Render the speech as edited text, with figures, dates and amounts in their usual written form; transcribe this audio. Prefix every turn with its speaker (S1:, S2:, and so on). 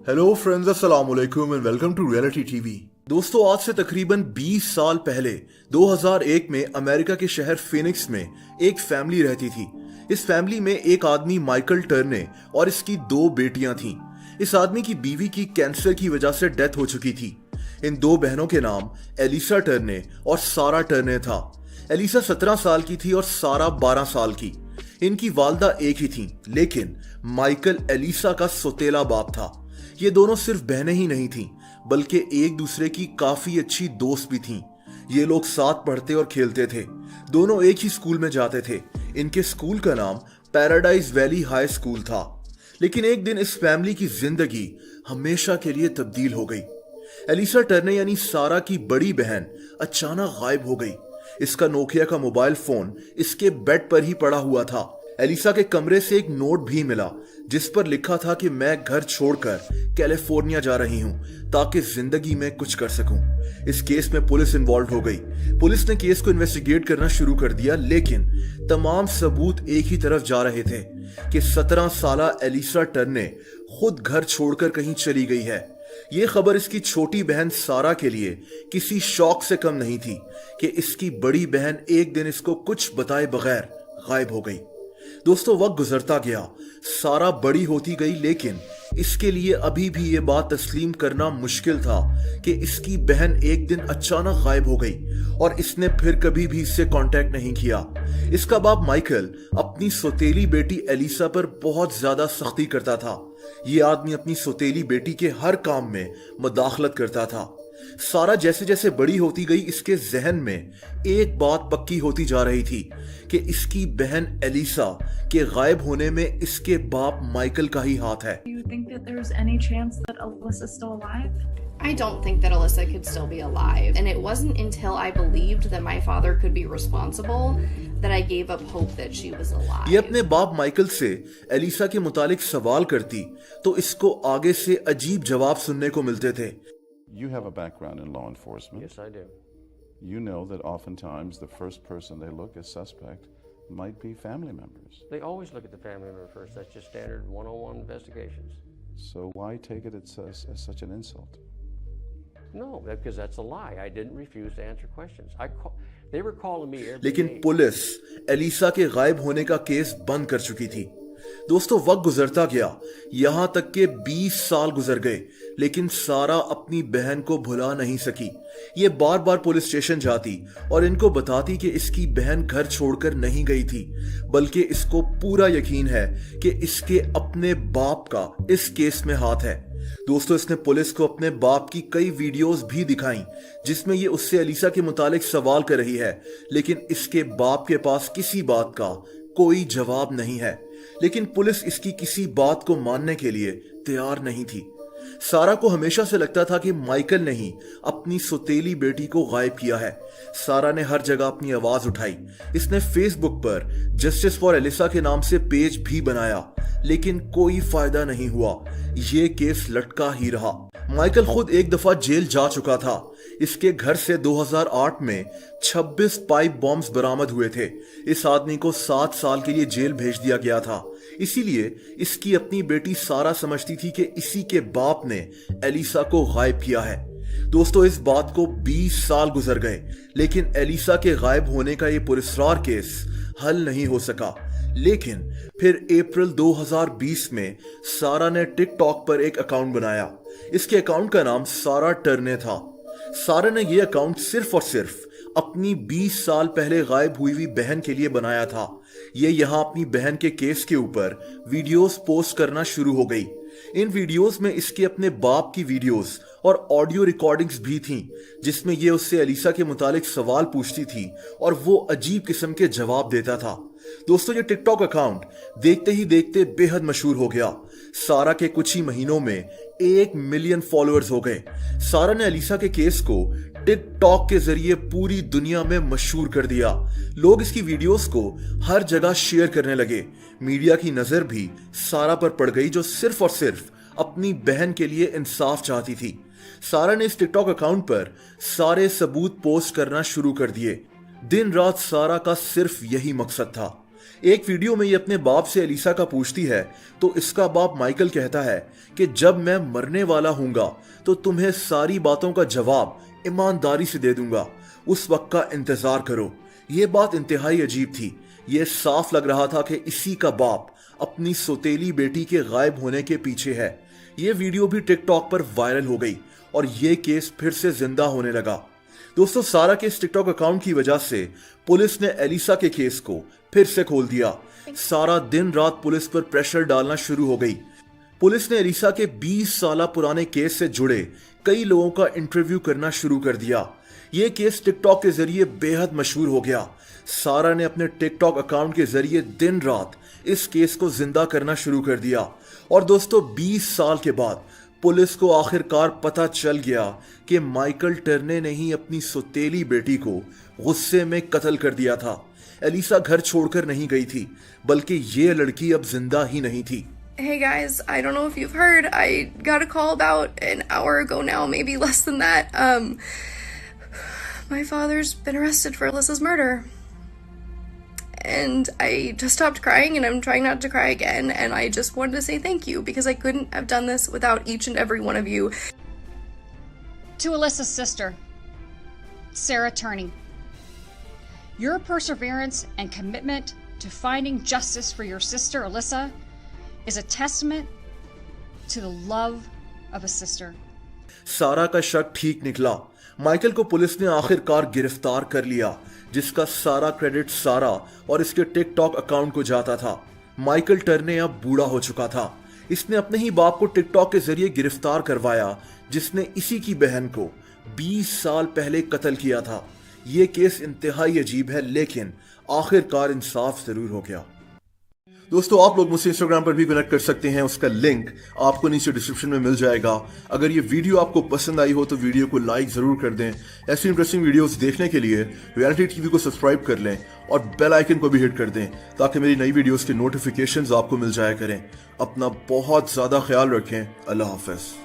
S1: Hello friends, अस्सलाम वालेकुम and welcome to reality TV. दोस्तों, आज से तकरीबन 20 साल पहले 2001 में अमेरिका के शहर फिनिक्स में एक फैमिली रहती थी। इस फैमिली में एक आदमी माइकल टर्ने और इसकी 2 बेटियां थीं। इस आदमी की बीवी की कैंसर की वजह से डेथ हो चुकी थी। इन 2 बहनों के नाम एलिसा टर्ने और सारा टर्ने था। एलिसा 17 साल की थी और सारा 12 साल की। इनकी वालदा एक ही थी, लेकिन माइकल एलिसा का सौतेला बाप था। ये दोनों सिर्फ बहनें ही नहीं थीं, बल्कि एक दूसरे की काफी अच्छी दोस्त भी थीं। ये लोग साथ पढ़ते और खेलते थे। दोनों एक ही स्कूल में जाते थे। इनके स्कूल का नाम पैराडाइज वैली हाई स्कूल था। लेकिन एक दिन इस फैमिली की जिंदगी हमेशा के लिए तब्दील हो गई। एलिसा टर्ने यानी सारा की बड़ी बहन अचानक गायब हो गई। इसका नोकिया का मोबाइल फोन इसके बेड पर ही पड़ा हुआ था। एलिसा के कमरे से एक नोट भी मिला जिस पर लिखा था कि मैं घर छोड़कर कैलिफोर्निया जा रही हूं ताकि जिंदगी में कुछ कर सकूं। इस केस में पुलिस इन्वॉल्व हो गई। पुलिस ने केस को इन्वेस्टिगेट करना शुरू कर दिया, लेकिन तमाम सबूत एक ही तरफ जा रहे थे कि 17 साला एलिसा टर्ने खुद घर छोड़कर कहीं चली गई है। ये खबर इसकी छोटी बहन सारा के लिए किसी शौक से कम नहीं थी कि इसकी बड़ी बहन एक दिन इसको कुछ बताए बगैर गायब हो गई। दोस्तों, वक्त गुजरता गया, सारा बड़ी होती गई, लेकिन इसके लिए अभी भी ये बात तस्लीम करना मुश्किल था कि इसकी बहन एक दिन अचानक गायब हो गई और इसने फिर कभी भी इससे कांटेक्ट नहीं किया। इसका बाप माइकल अपनी सौतेली बेटी एलिसा पर बहुत ज्यादा सख्ती करता था। ये आदमी अपनी सौतेली बेटी के हर काम में मुदाखलत करता था। सारा जैसे जैसे बड़ी होती गई, इसके जहन में एक बात पक्की होती जा रही थी कि इसकी बहन एलिसा के गायब होने में इसके बाप माइकल का ही हाथ है।
S2: Do you think that there's any chance that Alyssa's still alive?
S3: I don't think that Alyssa could still be alive. And it wasn't until I believed that my father could be responsible that I gave up hope that she was alive.
S1: ये अपने बाप Michael से Elisa के मुतालिक सवाल करती तो इसको आगे से अजीब जवाब सुनने को मिलते थे।
S4: You have a background in law enforcement.
S5: Yes, I do.
S4: You know that oftentimes the first person they look as suspect might be family members.
S5: They always look at the family member first. That's just standard 101 investigations.
S4: So why take it as such an insult?
S5: No, because that's a lie. I didn't refuse to answer questions. They were calling me every
S1: लेकिन
S5: day.
S1: Police Elisa के गायब होने का case बंद कर चुकी थी। दोस्तों, वक्त गुजरता गया, यहां तक के 20 साल गुजर गए, लेकिन सारा अपनी बहन को भुला नहीं सकी। ये बार बार पुलिस स्टेशन जाती और इनको बताती कि इसकी बहन घर छोड़कर नहीं गई थी, बल्कि इसको पूरा यकीन है कि इसके अपने बाप का इस केस में हाथ है। दोस्तों, इसने पुलिस को अपने बाप की कई वीडियोस भी दिखाई जिसमें ये उससे एलिसा के मुतालिक सवाल कर रही है, लेकिन इसके बाप के पास किसी बात का कोई जवाब नहीं है। लेकिन पुलिस इसकी किसी बात को मानने के लिए तैयार नहीं थी। सारा को हमेशा से लगता था कि माइकल ने ही अपनी सौतेली बेटी को गायब किया है। सारा ने हर जगह अपनी आवाज उठाई। इसने फेसबुक पर जस्टिस फॉर एलिसा के नाम से पेज भी बनाया, लेकिन कोई फायदा नहीं हुआ। ये केस लटका ही रहा। माइकल खुद एक दफा जेल जा चुका था। इसके घर से 2008 में 26 पाइप बॉम्ब्स बरामद हुए थे। इस आदमी को 7 साल के लिए जेल भेज दिया गया था। इसीलिए इसकी अपनी बेटी सारा समझती थी कि इसी के बाप ने एलिसा को गायब किया है। दोस्तों, इस बात को 20 साल गुजर गए, लेकिन एलिसा के गायब होने का यह पुरस्कार केस हल नहीं हो सका। लेकिन फिर अप्रैल 2020 में सारा ने टिकटॉक पर एक अकाउंट बनाया। इसके अकाउंट का नाम सारा टर्ने था। सारा ने यह अकाउंट सिर्फ और सिर्फ अपनी 20 साल पहले गायब हुई हुई बहन के लिए बनाया था। ये यहां अपनी बहन के केस के ऊपर वीडियोस पोस्ट करना शुरू हो गई। इन वीडियोस में इसके अपने बाप की वीडियोस और ऑडियो रिकॉर्डिंग्स भी थीं, जिसमें ये उससे एलिसा के मुतालिक सवाल पूछती थी और वो अजीब किस्म के जवाब देता था। दोस्तों, ये टिकटॉक अकाउंट देखते ही देखते बेहद मशहूर हो गया। सारा के कुछ ही महीनों में 1 मिलियन फॉलोअर्स हो गए। सारा ने एलिसा के केस को टिकटॉक के जरिए पूरी दुनिया में मशहूर कर दिया। लोग इसकी वीडियोस को हर जगह शेयर करने लगे। मीडिया की नजर भी सारा पर पड़ गई, जो सिर्फ और सिर्फ अपनी बहन के लिए इंसाफ चाहती थी। सारा ने इस टिकटॉक अकाउंट पर सारे सबूत पोस्ट करना शुरू कर दिए। दिन रात सारा का सिर्फ यही मकसद था। एक वीडियो में ये अपने बाप से एलिसा का पूछती है तो इसका बाप माइकल कहता है कि जब मैं मरने वाला हूंगा तो तुम्हें सारी बातों का जवाब ईमानदारी से दे दूंगा, उस वक्त का इंतजार करो। ये बात इंतहाई अजीब थी। ये साफ लग रहा था कि इसी का बाप अपनी सौतेली बेटी के गायब होने के पीछे है। ये वीडियो भी टिकटॉक पर वायरल हो गई और ये केस फिर से जिंदा होने लगा। दोस्तों, सारा के इस टिकटॉक अकाउंट की वजह से पुलिस ने एलिसा के केस को फिर से खोल दिया। सारा दिन रात पुलिस पर प्रेशर डालना शुरू हो गई। पुलिस ने एलिसा के 20 साल पुराने केस से जुड़े कई लोगों का इंटरव्यू करना शुरू कर दिया। ये केस टिकटॉक के जरिए बेहद मशहूर हो गया। सारा ने अपने टिकटॉक अकाउंट के जरिए दिन रात इस केस को जिंदा करना शुरू कर दिया। और दोस्तों, 20 साल के बाद पुलिस को आखिरकार पता चल गया कि माइकल टर्ने ने ही अपनी सौतेली बेटी को गुस्से में कत्ल कर दिया था। एलिसा घर छोड़कर नहीं गई थी, बल्कि ये लड़की अब जिंदा ही नहीं थी।
S6: Hey guys, I don't know if you've heard, I got a call about an hour ago now, maybe less than that. My father's been arrested for Alyssa's murder. And I just stopped crying and I'm trying not to cry again, and I just wanted to say thank you because I couldn't have done this without each and every one of you.
S7: To Alyssa's sister, Sarah Turney, your perseverance and commitment to finding justice for your sister Alyssa is a testament to the love of a sister.
S1: सारा का शक ठीक निकला। Michael को police ने आखिरकार गिरफ्तार कर लिया, जिसका सारा क्रेडिट सारा और इसके टिकटॉक अकाउंट को जाता था। माइकल टर्ने अब बूढ़ा हो चुका था। इसने अपने ही बाप को टिकटॉक के जरिए गिरफ्तार करवाया, जिसने इसी की बहन को 20 साल पहले कत्ल किया था। ये केस इंतहाई अजीब है, लेकिन आखिरकार इंसाफ जरूर हो गया। दोस्तों, आप लोग मुझसे इंस्टाग्राम पर भी कनेक्ट कर सकते हैं। उसका लिंक आपको नीचे डिस्क्रिप्शन में मिल जाएगा। अगर ये वीडियो आपको पसंद आई हो तो वीडियो को लाइक जरूर कर दें। ऐसी इंटरेस्टिंग वीडियोस देखने के लिए रियलिटी टीवी को सब्सक्राइब कर लें और बेल आइकन को भी हिट कर दें, ताकि मेरी नई वीडियोस के नोटिफिकेशंस आपको मिल जाया करें। अपना बहुत ज्यादा ख्याल रखें। अल्लाह हाफिज।